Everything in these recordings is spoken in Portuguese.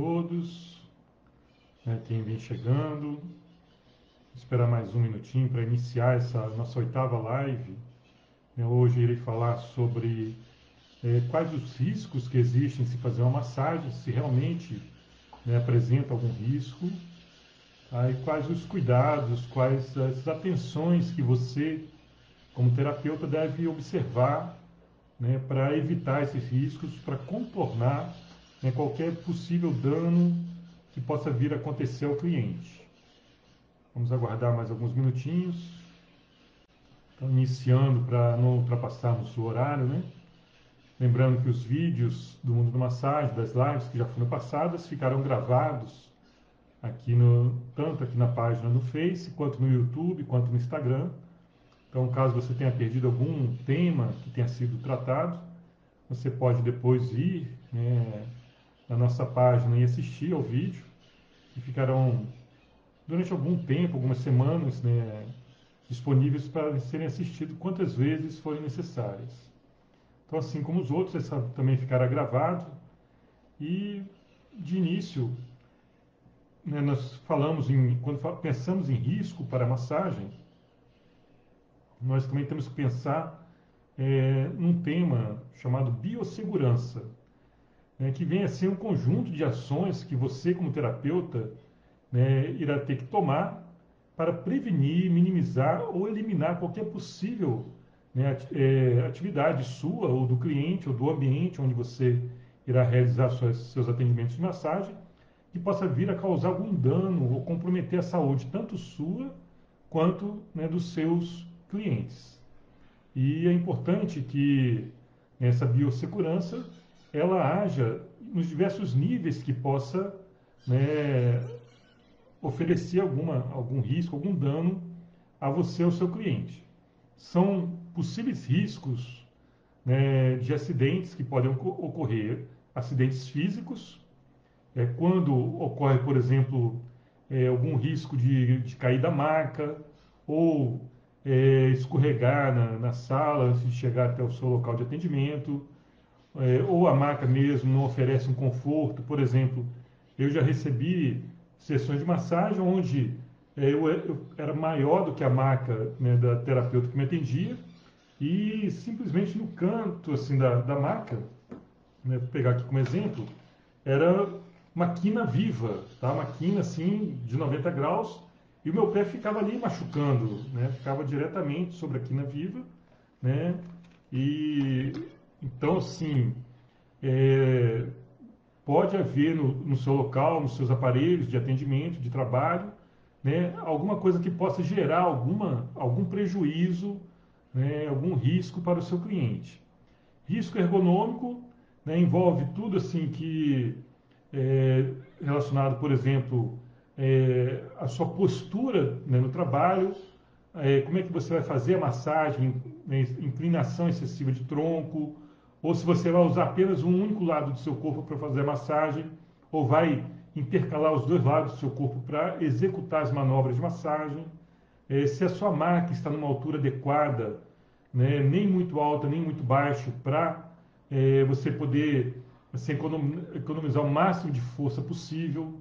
todos, né, quem vem chegando. Vou esperar mais um minutinho para iniciar essa nossa 8ª live. Hoje irei falar sobre quais os riscos que existem em se fazer uma massagem, se realmente, né, apresenta algum risco, tá? E quais os cuidados, quais as atenções que você, como terapeuta, deve observar, né, para evitar esses riscos, para contornar, né, qualquer possível dano que possa vir a acontecer ao cliente. Vamos aguardar mais alguns minutinhos. Então, iniciando para não ultrapassarmos o horário, né? Lembrando que os vídeos do Mundo da Massagem, das lives que já foram passadas, ficarão gravados aqui tanto aqui na página no Face, quanto no YouTube, quanto no Instagram. Então, caso você tenha perdido algum tema que tenha sido tratado, você pode depois ir, né, na nossa página e assistir ao vídeo, e ficarão durante algum tempo, algumas semanas, né, disponíveis para serem assistidos quantas vezes forem necessárias. Então, assim como os outros, essa também ficará gravado. E, de início, né, nós falamos quando pensamos em risco para a massagem, nós também temos que pensar num tema chamado biossegurança, né, que vem a ser um conjunto de ações que você, como terapeuta, né, irá ter que tomar para prevenir, minimizar ou eliminar qualquer possível, né, atividade sua ou do cliente ou do ambiente onde você irá realizar seus atendimentos de massagem, que possa vir a causar algum dano ou comprometer a saúde tanto sua quanto, né, dos seus clientes. E é importante que essa biossegurança ela haja nos diversos níveis que possa, né, oferecer algum risco, algum dano a você ou ao seu cliente. São possíveis riscos, né, de acidentes que podem ocorrer, acidentes físicos, quando ocorre, por exemplo, algum risco de cair da maca ou escorregar na sala antes de chegar até o seu local de atendimento, ou a maca mesmo não oferece um conforto. Por exemplo, eu já recebi sessões de massagem onde eu era maior do que a maca, né, da terapeuta que me atendia, e simplesmente no canto assim da maca, né, vou pegar aqui como exemplo, era uma quina viva, tá? Uma quina assim de 90 graus, e o meu pé ficava ali machucando, né? Ficava diretamente sobre a quina viva, né? E então, assim, pode haver no seu local, nos seus aparelhos de atendimento, de trabalho, né, alguma coisa que possa gerar algum prejuízo, né, algum risco para o seu cliente. Risco ergonômico, né, envolve tudo assim que relacionado, por exemplo, a sua postura, né, no trabalho, como é que você vai fazer a massagem, né, inclinação excessiva de tronco, ou se você vai usar apenas um único lado do seu corpo para fazer a massagem, ou vai intercalar os dois lados do seu corpo para executar as manobras de massagem, se a sua maca está numa altura adequada, né, nem muito alta, nem muito baixo, para você poder assim, economizar o máximo de força possível.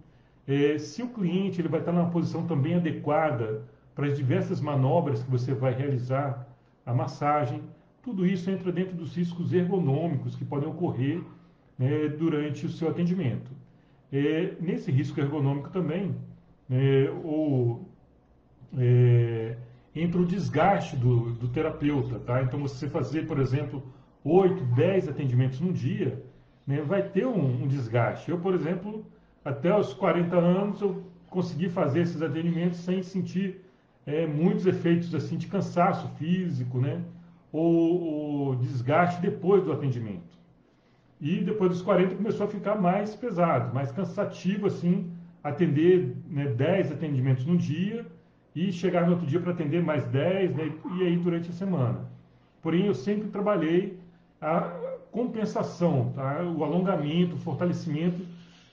Se o cliente ele vai estar numa posição também adequada para as diversas manobras que você vai realizar a massagem, tudo isso entra dentro dos riscos ergonômicos que podem ocorrer, né, durante o seu atendimento. Nesse risco ergonômico também, entra o desgaste do terapeuta, tá? Então, você fazer, por exemplo, 8, 10 atendimentos num dia, né, vai ter um desgaste. Eu, por exemplo, até os 40 anos, eu consegui fazer esses atendimentos sem sentir muitos efeitos assim de cansaço físico, né? Ou desgaste depois do atendimento. E depois dos 40 começou a ficar mais pesado, mais cansativo, assim, atender, né, 10 atendimentos no dia e chegar no outro dia para atender mais 10, né, e aí durante a semana. Porém, eu sempre trabalhei a compensação, tá? O alongamento, o fortalecimento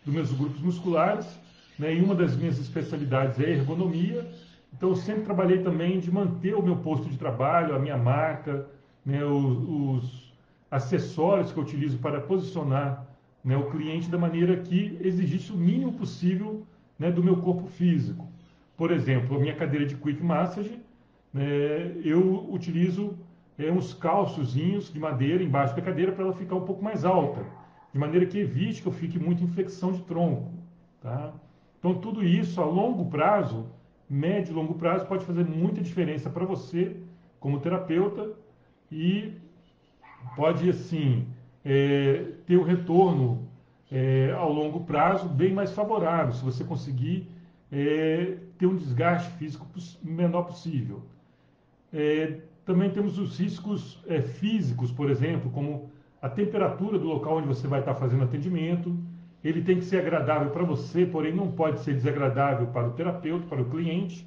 dos meus grupos musculares, né, e uma das minhas especialidades é a ergonomia. Então, eu sempre trabalhei também de manter o meu posto de trabalho, a minha maca, né, os acessórios que eu utilizo para posicionar né, o cliente da maneira que exigisse o mínimo possível, né, do meu corpo físico. Por exemplo, a minha cadeira de Quick Massage, né, eu utilizo uns calçozinhos de madeira embaixo da cadeira para ela ficar um pouco mais alta, de maneira que evite que eu fique muita inflexão de tronco. Tá? Então, tudo isso a longo prazo, médio e longo prazo, pode fazer muita diferença para você, como terapeuta, e pode, assim, ter um retorno ao longo prazo bem mais favorável, se você conseguir ter um desgaste físico menor possível. Também temos os riscos físicos, por exemplo, como a temperatura do local onde você vai estar fazendo atendimento. Ele tem que ser agradável para você, porém não pode ser desagradável para o terapeuta, para o cliente.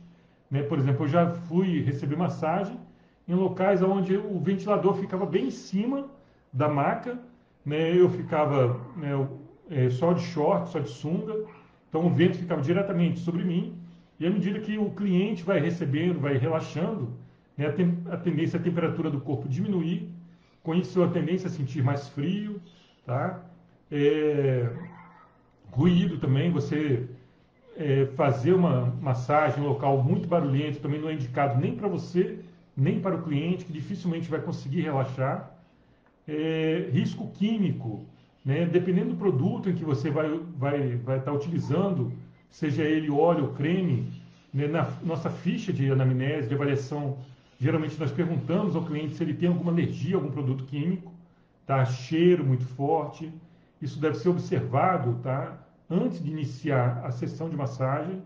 Né? Por exemplo, eu já fui receber massagem em locais onde o ventilador ficava bem em cima da maca, né? Eu ficava, né, só de short, só de sunga, então o vento ficava diretamente sobre mim, e à medida que o cliente vai recebendo, vai relaxando, né, a tendência, a temperatura do corpo diminuir, com isso a tendência a sentir mais frio, tá? Ruído também, você fazer uma massagem em local muito barulhento também não é indicado nem para você, nem para o cliente, que dificilmente vai conseguir relaxar. Risco químico, né? Dependendo do produto em que você vai estar utilizando, seja ele óleo ou creme, né? Na nossa ficha de anamnese, de avaliação, geralmente nós perguntamos ao cliente se ele tem alguma alergia a algum produto químico, tá? Cheiro muito forte, isso deve ser observado, tá? Antes de iniciar a sessão de massagem.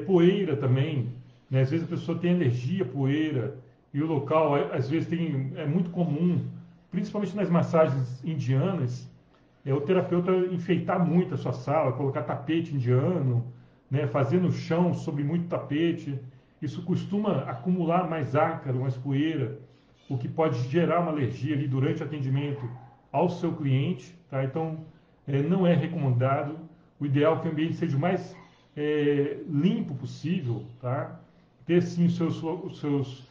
Poeira também, né? Às vezes a pessoa tem alergia à poeira e o local, às vezes é muito comum, principalmente nas massagens indianas, o terapeuta enfeitar muito a sua sala, colocar tapete indiano, né? Fazer no chão sobre muito tapete. Isso costuma acumular mais ácaro, mais poeira, o que pode gerar uma alergia ali durante o atendimento ao seu cliente. Tá? Então, não é recomendado. O ideal é que o ambiente seja o mais limpo possível, tá? Ter sim os seus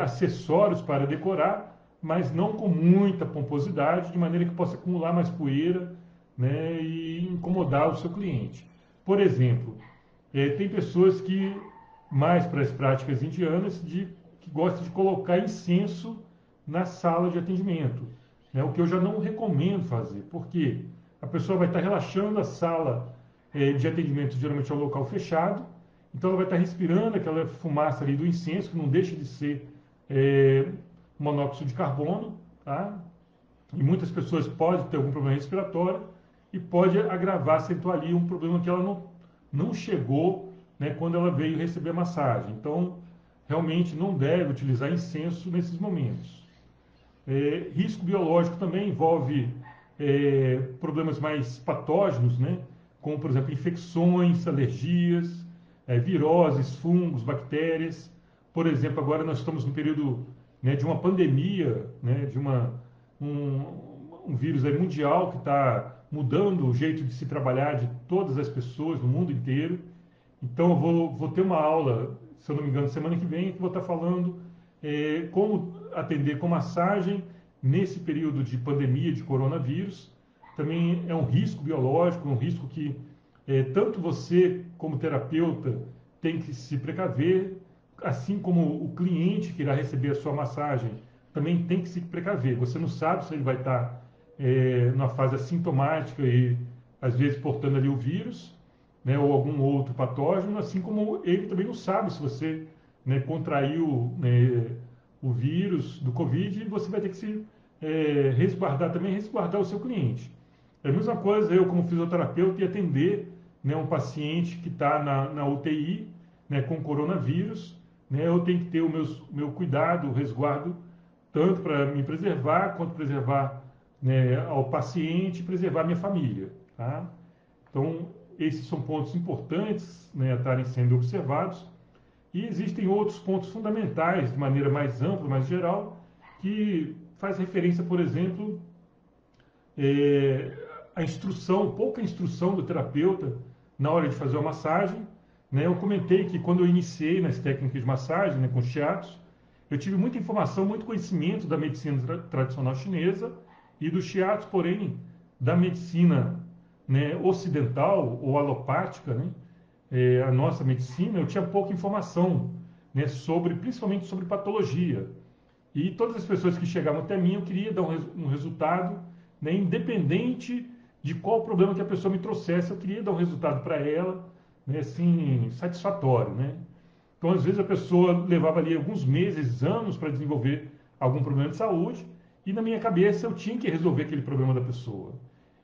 acessórios para decorar, mas não com muita pomposidade, de maneira que possa acumular mais poeira, né, e incomodar o seu cliente. Por exemplo, tem pessoas que, mais para as práticas indianas, que gostam de colocar incenso na sala de atendimento, né, o que eu já não recomendo fazer, porque a pessoa vai estar relaxando, a sala de atendimento geralmente é um local fechado, então ela vai estar respirando aquela fumaça ali do incenso, que não deixa de ser monóxido de carbono, tá? E muitas pessoas podem ter algum problema respiratório e pode agravar, acentuar ali um problema que ela não chegou, né, quando ela veio receber a massagem. Então, realmente não deve utilizar incenso nesses momentos. Risco biológico também envolve problemas mais patógenos, né? Como, por exemplo, infecções, alergias, viroses, fungos, bactérias. Por exemplo, agora nós estamos no período, né, de uma pandemia, né, de um vírus aí mundial que está mudando o jeito de se trabalhar de todas as pessoas no mundo inteiro. Então, eu vou ter uma aula, se eu não me engano, semana que vem, que vou estar falando como atender com massagem nesse período de pandemia de coronavírus. Também é um risco biológico, um risco que tanto você como terapeuta tem que se precaver, assim como o cliente que irá receber a sua massagem também tem que se precaver. Você não sabe se ele vai estar numa fase assintomática e às vezes portando ali o vírus, né, ou algum outro patógeno, assim como ele também não sabe se você, né, contraiu, né, o vírus do Covid, e você vai ter que se resguardar também, resguardar o seu cliente. É a mesma coisa eu, como fisioterapeuta, e atender, né, um paciente que está na UTI, né, com coronavírus, né, eu tenho que ter o meu cuidado, o resguardo, tanto para me preservar, quanto preservar, né, ao paciente e preservar a minha família. Tá? Então, esses são pontos importantes, né, a estarem sendo observados. E existem outros pontos fundamentais, de maneira mais ampla, mais geral, que faz referência, por exemplo, a instrução, pouca instrução do terapeuta na hora de fazer a massagem. Né? Eu comentei que quando eu iniciei nas técnicas de massagem, né, com shiatsu, eu tive muita informação, muito conhecimento da medicina tradicional chinesa e do shiatsu, porém, da medicina, né, ocidental ou alopática, né, a nossa medicina, eu tinha pouca informação, né, principalmente sobre patologia. E todas as pessoas que chegavam até mim, eu queria dar um resultado, né, independente de qual problema que a pessoa me trouxesse, eu queria dar um resultado para ela, né, assim, satisfatório, né? Então, às vezes, a pessoa levava ali alguns meses, anos para desenvolver algum problema de saúde, e na minha cabeça eu tinha que resolver aquele problema da pessoa.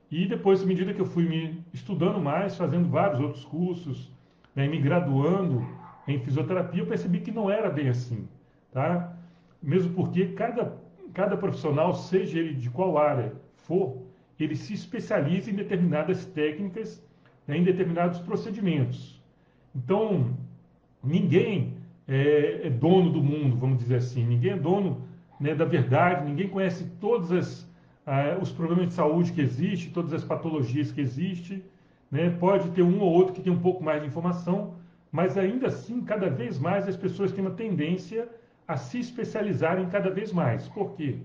E depois, à medida que eu fui me estudando mais, fazendo vários outros cursos, né, me graduando em fisioterapia, eu percebi que não era bem assim, tá? Mesmo porque cada profissional, seja ele de qual área for, ele se especializa em determinadas técnicas, né, em determinados procedimentos. Então, ninguém é dono do mundo, vamos dizer assim. Ninguém é dono, né, da verdade. Ninguém conhece os problemas de saúde que existem, todas as patologias que existem. Né? Pode ter um ou outro que tem um pouco mais de informação, mas ainda assim, cada vez mais as pessoas têm uma tendência a se especializarem cada vez mais. Por quê?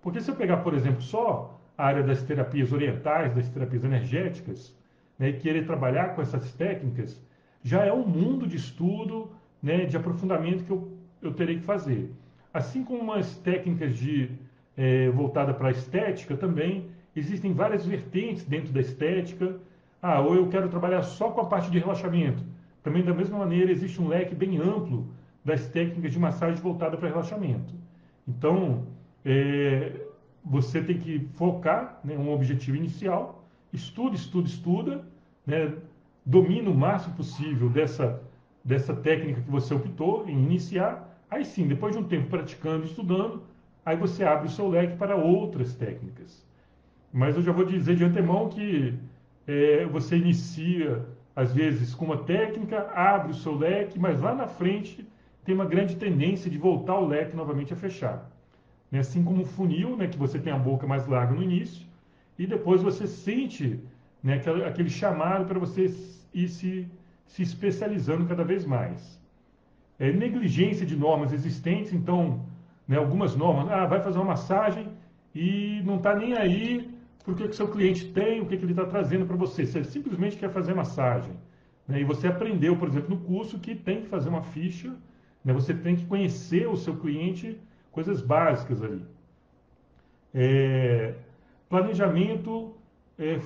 Porque se eu pegar, por exemplo, só a área das terapias orientais, das terapias energéticas, né, e querer trabalhar com essas técnicas, já é um mundo de estudo, né, de aprofundamento que eu terei que fazer. Assim como as técnicas voltada para a estética também, existem várias vertentes dentro da estética. Ou eu quero trabalhar só com a parte de relaxamento. Também, da mesma maneira, existe um leque bem amplo das técnicas de massagem voltada para relaxamento. Então, você tem que focar, né, um objetivo inicial, estuda, né, domina o máximo possível dessa técnica que você optou em iniciar. Aí sim, depois de um tempo praticando, estudando, aí você abre o seu leque para outras técnicas. Mas eu já vou dizer de antemão que você inicia, às vezes, com uma técnica, abre o seu leque, mas lá na frente tem uma grande tendência de voltar o leque novamente a fechar. Né? Assim como um funil, né, que você tem a boca mais larga no início, e depois você sente, né, aquele chamado para você ir se especializando cada vez mais. Negligência de normas existentes, então, né, algumas normas, vai fazer uma massagem e não está nem aí para o que o seu cliente tem, o que ele está trazendo para você. Você simplesmente quer fazer massagem. Né, e você aprendeu, por exemplo, no curso que tem que fazer uma ficha, né, você tem que conhecer o seu cliente, coisas básicas ali. Planejamento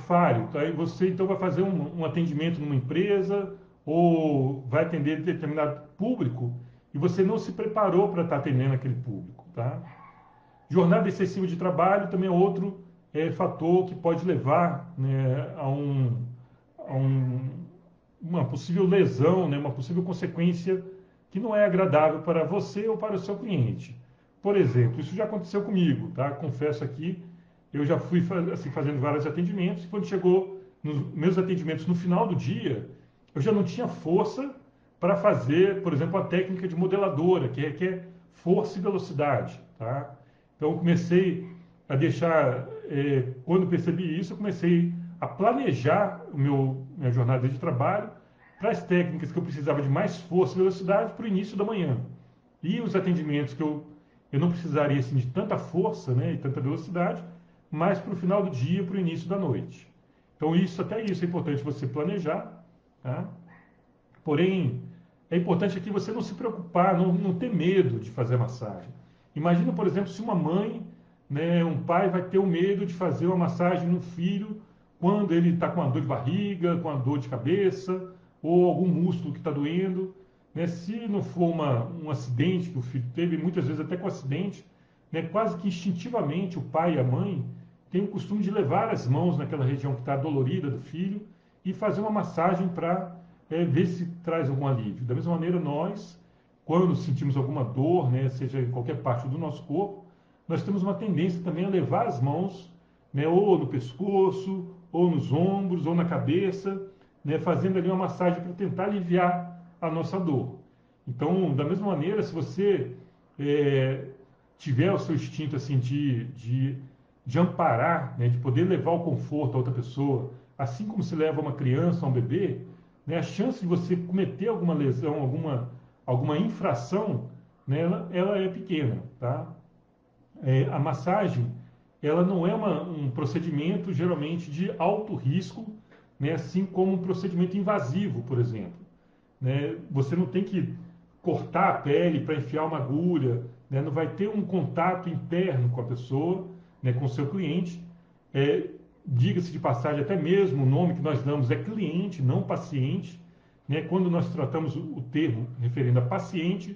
falho. Tá? Aí você então vai fazer um atendimento numa empresa ou vai atender determinado público e você não se preparou para estar atendendo aquele público. Tá? Jornada excessiva de trabalho também é outro fator que pode levar, né, a uma possível lesão, né, uma possível consequência que não é agradável para você ou para o seu cliente. Por exemplo, isso já aconteceu comigo, tá? Confesso aqui, eu já fui assim, fazendo vários atendimentos, e quando chegou nos meus atendimentos no final do dia, eu já não tinha força para fazer, por exemplo, a técnica de modeladora, que requer força e velocidade, tá? Então, eu comecei a deixar, quando percebi isso, eu comecei a planejar minha jornada de trabalho para as técnicas que eu precisava de mais força e velocidade para o início da manhã. E os atendimentos que eu não precisaria assim, de tanta força, né, e tanta velocidade, mas para o final do dia, para o início da noite. Então, até isso é importante você planejar. Tá? Porém, é importante aqui você não se preocupar, não ter medo de fazer massagem. Imagina, por exemplo, se uma mãe, né, um pai vai ter o medo de fazer uma massagem no filho quando ele está com uma dor de barriga, com uma dor de cabeça, ou algum músculo que está doendo. Né? Se não for um acidente que o filho teve, muitas vezes até com acidente, né, quase que instintivamente o pai e a mãe têm o costume de levar as mãos naquela região que está dolorida do filho e fazer uma massagem para ver se traz algum alívio. Da mesma maneira, nós, quando sentimos alguma dor, né, seja em qualquer parte do nosso corpo, nós temos uma tendência também a levar as mãos, né, ou no pescoço, ou nos ombros, ou na cabeça, né, fazendo ali uma massagem para tentar aliviar a nossa dor. Então, da mesma maneira, se você tiver o seu instinto assim de amparar, né, de poder levar o conforto a outra pessoa, assim como se leva uma criança, um bebê, né, a chance de você cometer alguma lesão, alguma infração, né, ela é pequena. Tá? A massagem ela não é um procedimento geralmente de alto risco, né, assim como um procedimento invasivo, por exemplo. Né? Você não tem que cortar a pele para enfiar uma agulha, né? Não vai ter um contato interno com a pessoa, né, com o seu cliente. É, diga-se de passagem, até mesmo o nome que nós damos é cliente, não paciente. Né? Quando nós tratamos o termo referindo a paciente,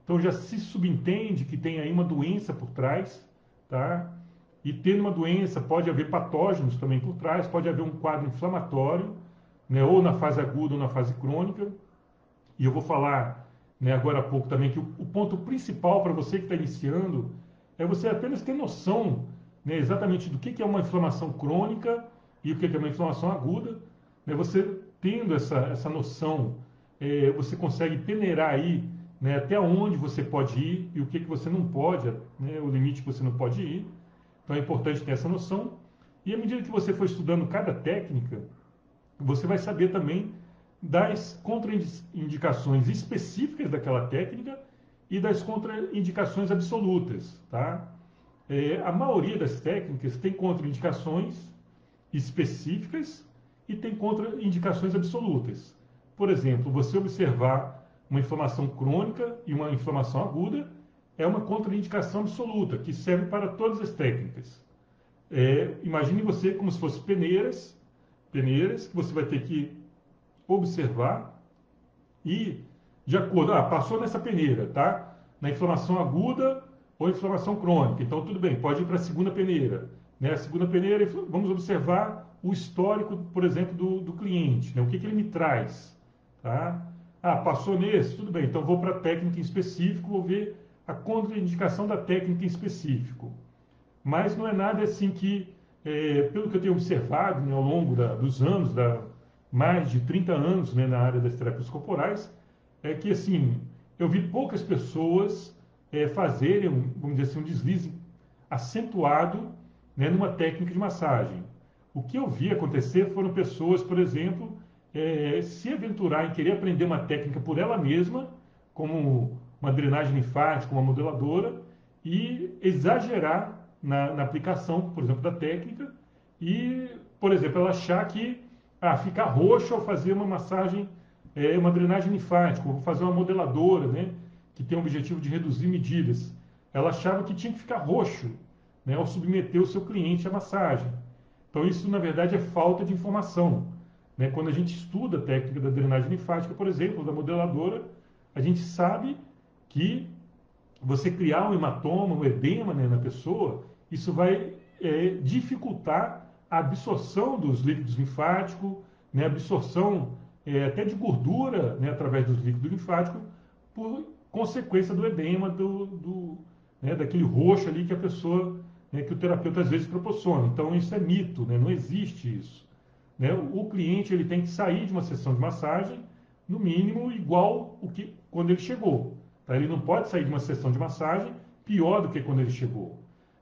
então já se subentende que tem aí uma doença por trás, tá? E tendo uma doença, pode haver patógenos também por trás, pode haver um quadro inflamatório, né, ou na fase aguda ou na fase crônica. E eu vou falar, né, agora há pouco também que o ponto principal para você que está iniciando é você apenas ter noção, né, exatamente do que é uma inflamação crônica e o que é uma inflamação aguda. Né, você tendo essa noção, você consegue peneirar aí, né, até onde você pode ir e o que você não pode, né, o limite que você não pode ir. Então é importante ter essa noção. E à medida que você for estudando cada técnica, você vai saber também das contraindicações específicas daquela técnica e das contraindicações absolutas, tá? A maioria das técnicas tem contraindicações específicas e tem contraindicações absolutas. Por exemplo, você observar uma inflamação crônica e uma inflamação aguda é uma contraindicação absoluta, que serve para todas as técnicas. Imagine você como se fossem peneiras que você vai ter que observar e, de acordo, passou nessa peneira, tá? Na inflamação aguda ou inflamação crônica. Então, tudo bem, pode ir para a segunda peneira. Né? A segunda peneira, vamos observar o histórico, por exemplo, do cliente. Né? O que ele me traz, tá? Passou nesse, tudo bem, então vou para a técnica em específico, vou ver a contraindicação da técnica em específico. Mas não é nada assim que, pelo que eu tenho observado, né, ao longo dos anos, mais de 30 anos, né, na área das terapias corporais, é que assim, eu vi poucas pessoas fazerem, vamos dizer assim, um deslize acentuado, né, numa técnica de massagem. O que eu vi acontecer foram pessoas, por exemplo, se aventurar em querer aprender uma técnica por ela mesma, como uma drenagem linfática, uma modeladora, e exagerar na aplicação, por exemplo, da técnica, e, por exemplo, ela achar que fica roxo ao fazer uma massagem, uma drenagem linfática, ou fazer uma modeladora, né, que tem o objetivo de reduzir medidas. Ela achava que tinha que ficar roxo, né, ao submeter o seu cliente à massagem. Então, isso, na verdade, é falta de informação. Né? Quando a gente estuda a técnica da drenagem linfática, por exemplo, da modeladora, a gente sabe que você criar um hematoma, um edema, né, na pessoa, isso vai dificultar a absorção dos líquidos linfáticos, né, a absorção até de gordura, né, através dos líquidos linfáticos, por consequência do edema, né, daquele roxo ali que a pessoa, né, que o terapeuta às vezes proporciona. Então isso é mito, né, não existe isso. Né? O cliente ele tem que sair de uma sessão de massagem, no mínimo, igual o que quando ele chegou. Tá? Ele não pode sair de uma sessão de massagem pior do que quando ele chegou.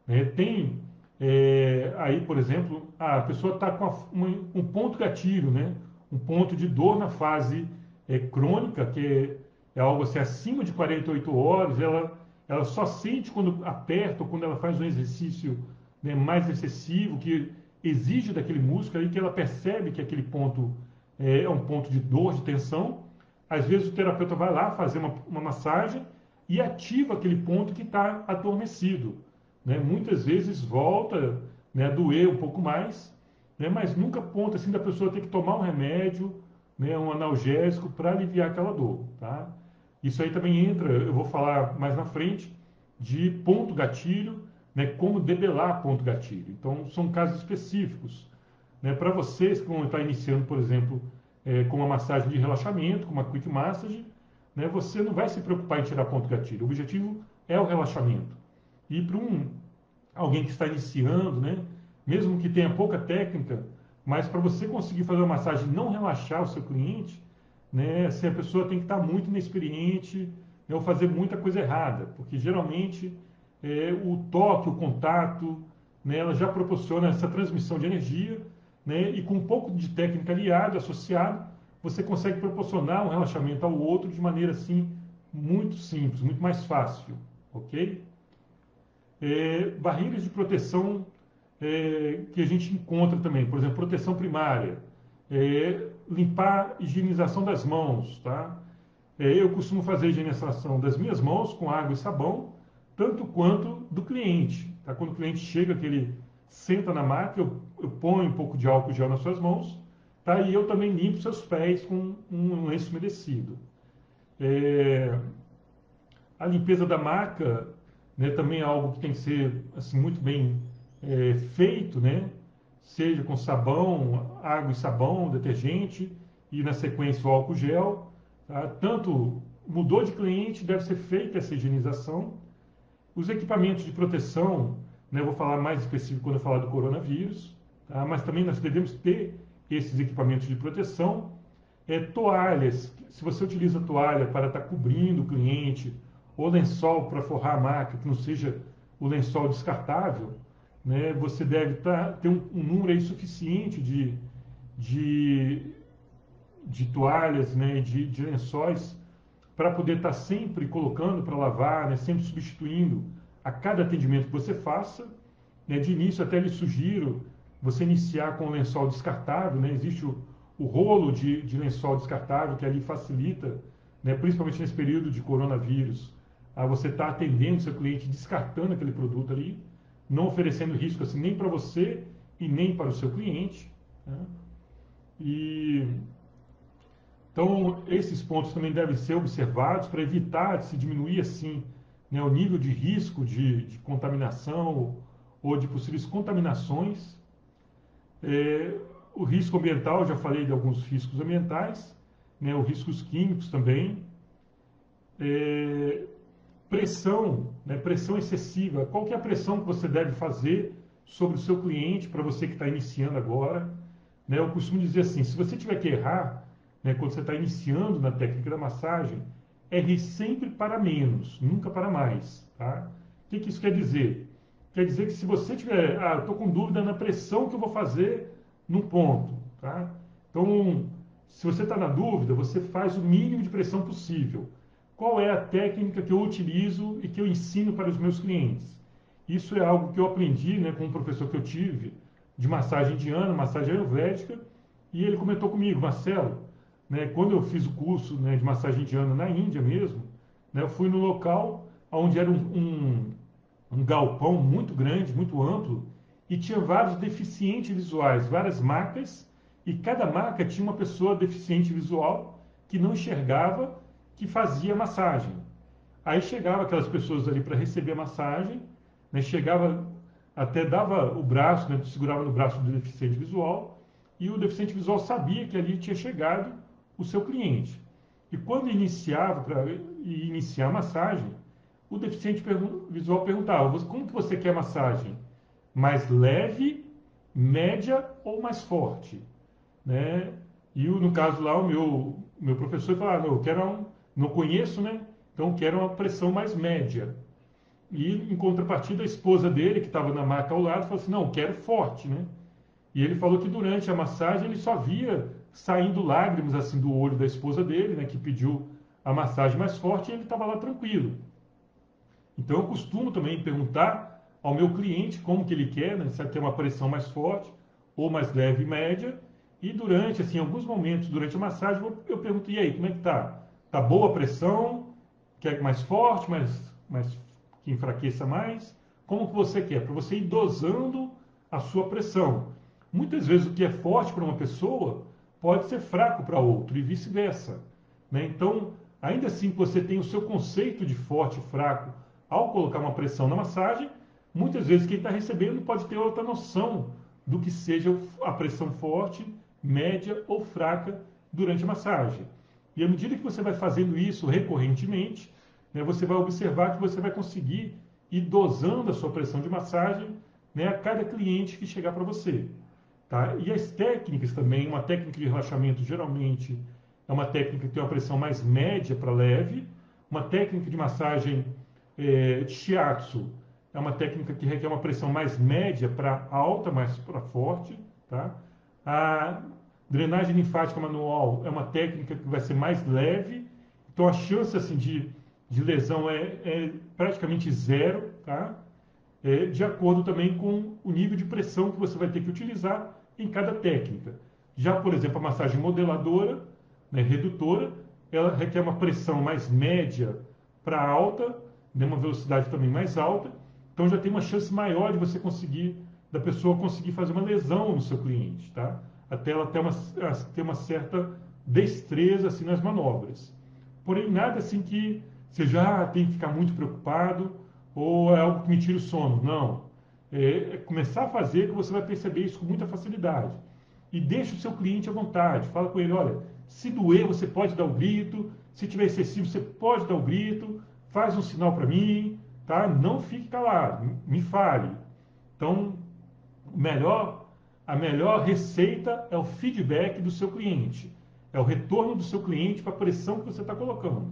Né? Tem aí, por exemplo, a pessoa está com um ponto gatilho, né? Um ponto de dor na fase crônica, que é algo assim, acima de 48 horas, ela só sente quando aperta ou quando ela faz um exercício, né, mais excessivo, que exige daquele músculo, aí que ela percebe que aquele ponto é um ponto de dor, de tensão. Às vezes o terapeuta vai lá fazer uma massagem e ativa aquele ponto que está adormecido. Né? Muitas vezes volta, né, a doer um pouco mais, né, mas nunca ponto assim da pessoa ter que tomar um remédio, né, um analgésico para aliviar aquela dor. Tá? Isso aí também entra, eu vou falar mais na frente, de ponto gatilho, né, como debelar ponto gatilho. Então, são casos específicos. Né? Para vocês que vão estar iniciando, por exemplo, com uma massagem de relaxamento, com uma quick massage, né, você não vai se preocupar em tirar ponto gatilho. O objetivo é o relaxamento. E para alguém que está iniciando, né, mesmo que tenha pouca técnica, mas para você conseguir fazer uma massagem e não relaxar o seu cliente, né, assim, a pessoa tem que estar muito inexperiente, né, ou fazer muita coisa errada, porque geralmente o toque, o contato, né, ela já proporciona essa transmissão de energia, né, e com um pouco de técnica aliada, associada, você consegue proporcionar um relaxamento ao outro de maneira assim muito simples, muito mais fácil, ok? Barreiras de proteção que a gente encontra também, por exemplo, proteção primária, limpar, higienização das mãos, tá? Eu costumo fazer a higienização das minhas mãos com água e sabão, tanto quanto do cliente, tá? Quando o cliente chega, que ele senta na maca, eu ponho um pouco de álcool gel nas suas mãos, tá? E eu também limpo seus pés com um lenço umedecido. É, a limpeza da maca, né, também é algo que tem que ser assim, muito bem feito, né? Seja com sabão, água e sabão, detergente, e na sequência o álcool gel. Tá? Tanto mudou de cliente, deve ser feita essa higienização. Os equipamentos de proteção, né, eu vou falar mais específico quando eu falar do coronavírus, tá? Mas também nós devemos ter esses equipamentos de proteção. Toalhas, se você utiliza toalha para estar cobrindo o cliente, ou lençol para forrar a maca, que não seja o lençol descartável, né, você deve ter um número aí suficiente de, de toalhas, né, de lençóis, para poder estar sempre colocando para lavar, né, sempre substituindo a cada atendimento que você faça. Né, de início, até lhe sugiro você iniciar com o lençol descartável. Né, existe o rolo de lençol descartável, que ali facilita, né, principalmente nesse período de coronavírus, a você estar atendendo seu cliente, descartando aquele produto ali, não oferecendo risco assim, nem para você e nem para o seu cliente. Né? E então, esses pontos também devem ser observados para evitar de se diminuir assim, né, o nível de risco de contaminação ou de possíveis contaminações. É, o risco ambiental, já falei de alguns riscos ambientais, né, os riscos químicos também. É, pressão, né, pressão excessiva. Qual que é a pressão que você deve fazer sobre o seu cliente para você que está iniciando agora? Né, eu costumo dizer assim, se você tiver que errar, né, quando você está iniciando na técnica da massagem, erre sempre para menos, nunca para mais. Tá? O que isso quer dizer? Quer dizer que se você tiver, eu estou com dúvida na pressão que eu vou fazer num ponto. Tá? Então, se você está na dúvida, você faz o mínimo de pressão possível. Qual é a técnica que eu utilizo e que eu ensino para os meus clientes? Isso é algo que eu aprendi, né, com um professor que eu tive de massagem indiana, massagem ayurvédica, e ele comentou comigo, Marcelo, né, quando eu fiz o curso, né, de massagem indiana na Índia mesmo, né, eu fui no local onde era um galpão muito grande, muito amplo, e tinha vários deficientes visuais, várias macas, e cada maca tinha uma pessoa deficiente visual que não enxergava, que fazia massagem. Aí chegava aquelas pessoas ali para receber a massagem, né, chegava, até dava o braço, né, segurava no braço do deficiente visual, e o deficiente visual sabia que ali tinha chegado o seu cliente. E quando iniciava para iniciar a massagem, o deficiente visual perguntava: como que você quer a massagem? Mais leve, média ou mais forte? Né? E no caso lá, o meu professor falava: não, eu quero não conheço, né? Então eu quero uma pressão mais média. E em contrapartida, a esposa dele, que estava na maca ao lado, falou assim: não, eu quero forte, né? E ele falou que durante a massagem ele só via saindo lágrimas assim do olho da esposa dele, né, que pediu a massagem mais forte, e ele estava lá tranquilo. Então eu costumo também perguntar ao meu cliente como que ele quer, né, se ele quer uma pressão mais forte ou mais leve e média. E durante, assim, alguns momentos durante a massagem, eu pergunto: e aí, como é que tá? Tá boa a pressão? Quer mais forte, mais que enfraqueça mais? Como que você quer? Para você ir dosando a sua pressão. Muitas vezes o que é forte para uma pessoa pode ser fraco para outro e vice-versa. Né? Então, ainda assim que você tem o seu conceito de forte e fraco ao colocar uma pressão na massagem, muitas vezes quem está recebendo pode ter outra noção do que seja a pressão forte, média ou fraca durante a massagem. E à medida que você vai fazendo isso recorrentemente, né, você vai observar que você vai conseguir ir dosando a sua pressão de massagem, né, a cada cliente que chegar para você. Tá? E as técnicas também, uma técnica de relaxamento geralmente é uma técnica que tem uma pressão mais média para leve, uma técnica de massagem de shiatsu é uma técnica que requer uma pressão mais média para alta, mais para forte. Tá? A drenagem linfática manual é uma técnica que vai ser mais leve, então a chance assim, de lesão é praticamente zero. Tá? de acordo também com o nível de pressão que você vai ter que utilizar em cada técnica. Já, por exemplo, a massagem modeladora, né, redutora, ela requer uma pressão mais média para alta, né, uma velocidade também mais alta, então já tem uma chance maior de você conseguir, da pessoa conseguir fazer uma lesão no seu cliente, tá? Até ela ter uma certa destreza assim, nas manobras. Porém, nada assim que você já tem que ficar muito preocupado ou é algo que me tira o sono. Não. É começar a fazer que você vai perceber isso com muita facilidade. E deixa o seu cliente à vontade. Fala com ele, olha, se doer você pode dar o grito, se tiver excessivo você pode dar o grito, faz um sinal para mim, tá? Não fique calado, me fale. Então, melhor, a melhor receita é o feedback do seu cliente. É o retorno do seu cliente para a pressão que você está colocando.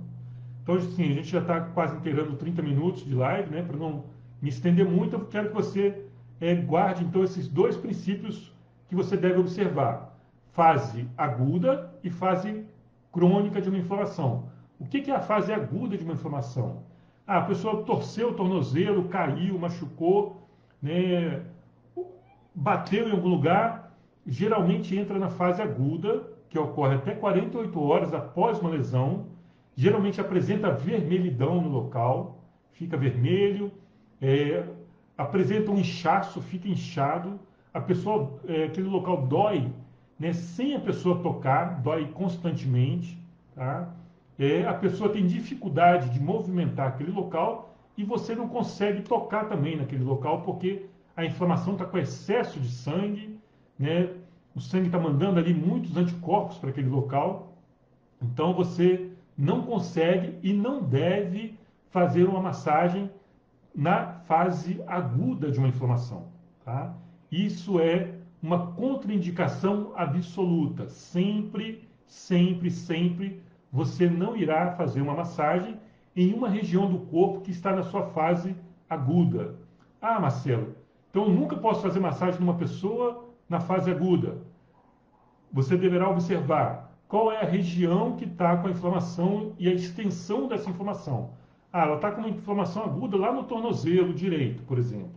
Então, assim, a gente já está quase inteirando 30 minutos de live, né? Para não me estender muito, eu quero que você guarde, então, esses dois princípios que você deve observar. Fase aguda e fase crônica de uma inflamação. O que é a fase aguda de uma inflamação? Ah, a pessoa torceu o tornozelo, caiu, machucou, né? Bateu em algum lugar, geralmente entra na fase aguda, que ocorre até 48 horas após uma lesão, geralmente apresenta vermelhidão no local, fica vermelho, apresenta um inchaço, fica inchado, a pessoa, aquele local dói, né, sem a pessoa tocar, dói constantemente, tá? A pessoa tem dificuldade de movimentar aquele local e você não consegue tocar também naquele local porque a inflamação está com excesso de sangue, né? O sangue está mandando ali muitos anticorpos para aquele local, então você não consegue e não deve fazer uma massagem na fase aguda de uma inflamação, tá? Isso é uma contraindicação absoluta. Sempre, sempre, sempre você não irá fazer uma massagem em uma região do corpo que está na sua fase aguda. Ah, Marcelo, então eu nunca posso fazer massagem numa pessoa na fase aguda. Você deverá observar qual é a região que está com a inflamação e a extensão dessa inflamação. Ah, ela está com uma inflamação aguda lá no tornozelo direito, por exemplo,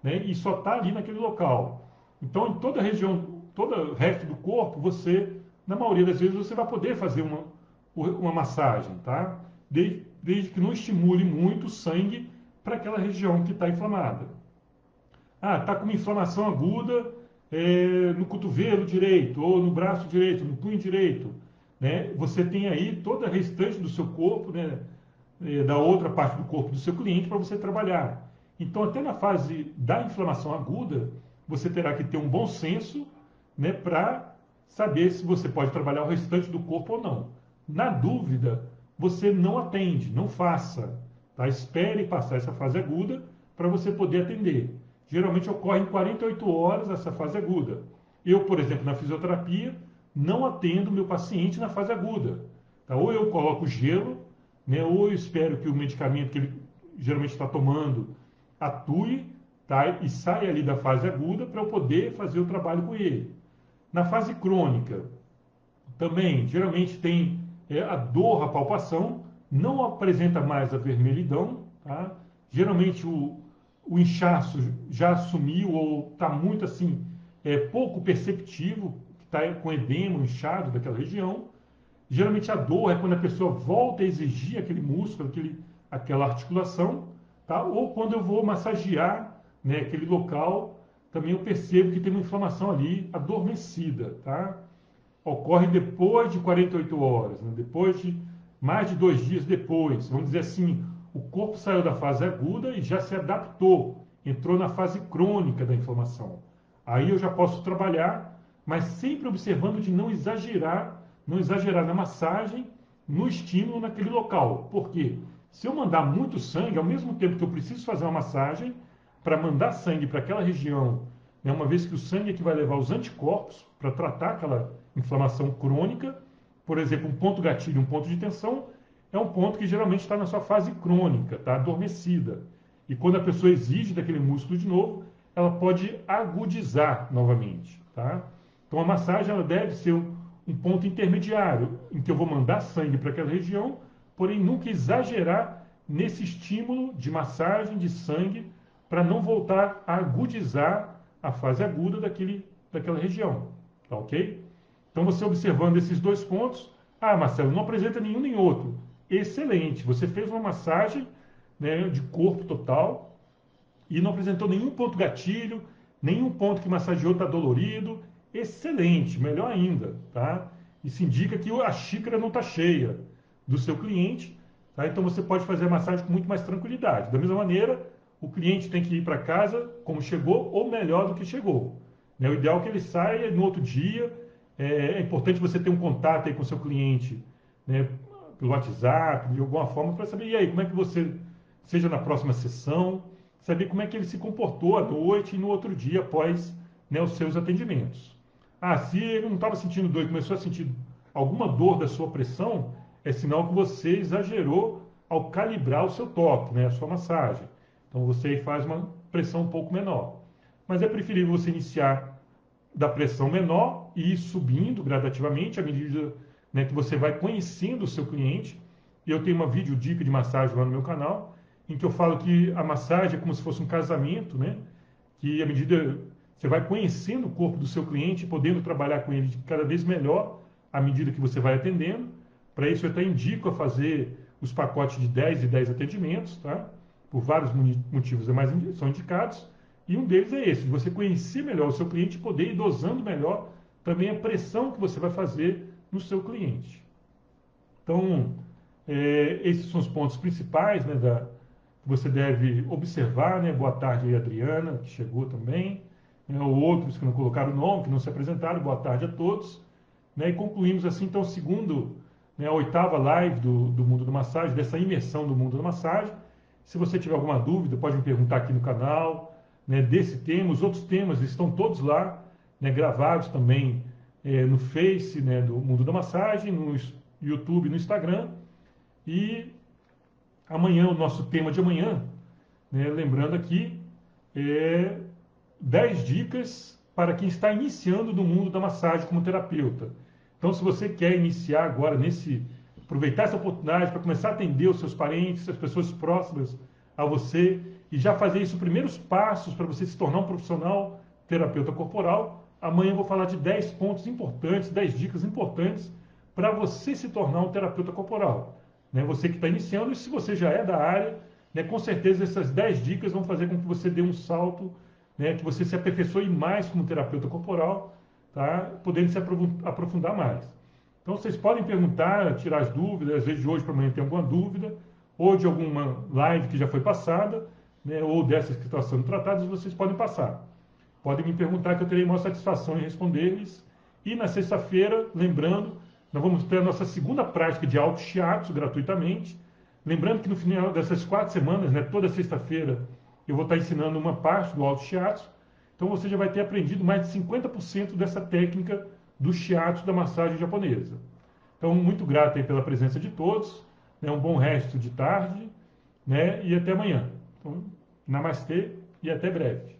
né? E só está ali naquele local. Então, em toda a região, todo o resto do corpo, você, na maioria das vezes, você vai poder fazer uma massagem, tá? Desde que não estimule muito o sangue para aquela região que está inflamada. Ah, está com uma inflamação aguda no cotovelo direito, ou no braço direito, no punho direito, né? Você tem aí toda a restante do seu corpo, né? Da outra parte do corpo do seu cliente para você trabalhar. Então, até na fase da inflamação aguda, você terá que ter um bom senso, né, para saber se você pode trabalhar o restante do corpo ou não. Na dúvida, você não atende, não faça. Tá? Espere passar essa fase aguda para você poder atender. Geralmente ocorre em 48 horas essa fase aguda. Eu, por exemplo, na fisioterapia, não atendo meu paciente na fase aguda. Tá? Ou eu coloco gelo, né, ou eu espero que o medicamento que ele geralmente está tomando atue, tá, e saia ali da fase aguda para eu poder fazer o trabalho com ele. Na fase crônica, também, geralmente tem a dor, a palpação, não apresenta mais a vermelhidão, tá? Geralmente o inchaço já sumiu ou está muito assim, pouco perceptivo, está com edema, inchado daquela região. Geralmente a dor é quando a pessoa volta a exigir aquele músculo, aquela articulação, tá? Ou quando eu vou massagear, né, aquele local, também eu percebo que tem uma inflamação ali adormecida, tá? Ocorre depois de 48 horas, né? Depois de mais de 2 dias depois. Vamos dizer assim, o corpo saiu da fase aguda e já se adaptou, entrou na fase crônica da inflamação. Aí eu já posso trabalhar, mas sempre observando de não exagerar na massagem, no estímulo naquele local. Por quê? Se eu mandar muito sangue, ao mesmo tempo que eu preciso fazer uma massagem, para mandar sangue para aquela região, né, uma vez que o sangue é que vai levar os anticorpos para tratar aquela inflamação crônica, por exemplo, um ponto gatilho, um ponto de tensão, é um ponto que geralmente está na sua fase crônica, está adormecida. E quando a pessoa exige daquele músculo de novo, ela pode agudizar novamente. Tá? Então a massagem ela deve ser um ponto intermediário, em que eu vou mandar sangue para aquela região, porém nunca exagerar nesse estímulo de massagem de sangue para não voltar a agudizar a fase aguda daquela região. Tá ok? Então, você observando esses dois pontos, Marcelo, não apresenta nenhum nem outro. Excelente, você fez uma massagem, né, de corpo total e não apresentou nenhum ponto gatilho, nenhum ponto que massageou está dolorido. Excelente, melhor ainda, tá? Isso indica que a xícara não está cheia do seu cliente, tá? Então você pode fazer a massagem com muito mais tranquilidade. Da mesma maneira, o cliente tem que ir para casa como chegou ou melhor do que chegou, né? O ideal é que ele saia no outro dia. É importante você ter um contato aí com o seu cliente, né, pelo WhatsApp, de alguma forma, para saber, e aí, como é que você, seja na próxima sessão, saber como é que ele se comportou à noite e no outro dia após, né, os seus atendimentos. Se ele não estava sentindo dor e começou a sentir alguma dor da sua pressão, é sinal que você exagerou ao calibrar o seu toque, né, a sua massagem. Então você faz uma pressão um pouco menor. Mas é preferível você iniciar da pressão menor e ir subindo gradativamente à medida, né, que você vai conhecendo o seu cliente. E eu tenho uma vídeo dica de massagem lá no meu canal, em que eu falo que a massagem é como se fosse um casamento, né? Que à medida você vai conhecendo o corpo do seu cliente, podendo trabalhar com ele cada vez melhor à medida que você vai atendendo. Para isso eu até indico a fazer os pacotes de 10 e 10 atendimentos, tá? Por vários motivos são indicados. E um deles é esse, de você conhecer melhor o seu cliente e poder ir dosando melhor também a pressão que você vai fazer no seu cliente. Então, esses são os pontos principais, né, que você deve observar, né? Boa tarde aí, Adriana, que chegou também, né, ou outros que não colocaram o nome, que não se apresentaram, boa tarde a todos. Né, e concluímos assim, então, a oitava live do Mundo da Massagem, dessa imersão do Mundo da Massagem. Se você tiver alguma dúvida, pode me perguntar aqui no canal, né, desse tema. Os outros temas estão todos lá, né, gravados também no Face, né, do Mundo da Massagem, no YouTube, no Instagram. E amanhã, o nosso tema de amanhã, né, lembrando aqui, 10 dicas para quem está iniciando no mundo da massagem como terapeuta. Então, se você quer iniciar agora aproveitar essa oportunidade para começar a atender os seus parentes, as pessoas próximas a você, e já fazer isso, os primeiros passos para você se tornar um profissional terapeuta corporal, amanhã eu vou falar de 10 pontos importantes, 10 dicas importantes para você se tornar um terapeuta corporal. Né? Você que está iniciando, e se você já é da área, né, com certeza essas 10 dicas vão fazer com que você dê um salto, né, que você se aperfeiçoe mais como terapeuta corporal, tá? Podendo se aprofundar mais. Então vocês podem perguntar, tirar as dúvidas, às vezes de hoje para amanhã tem alguma dúvida, ou de alguma live que já foi passada, né, ou dessas que estão sendo tratadas, vocês podem passar. Podem me perguntar que eu terei maior satisfação em responder-lhes. E na sexta-feira, lembrando, nós vamos ter a nossa segunda prática de auto shiatsu gratuitamente. Lembrando que no final dessas 4 semanas, né, toda sexta-feira, eu vou estar ensinando uma parte do auto shiatsu. Então você já vai ter aprendido mais de 50% dessa técnica do shiatsu da massagem japonesa. Então, muito grato aí pela presença de todos, né, um bom resto de tarde, né, e até amanhã. Então, namastê e até breve.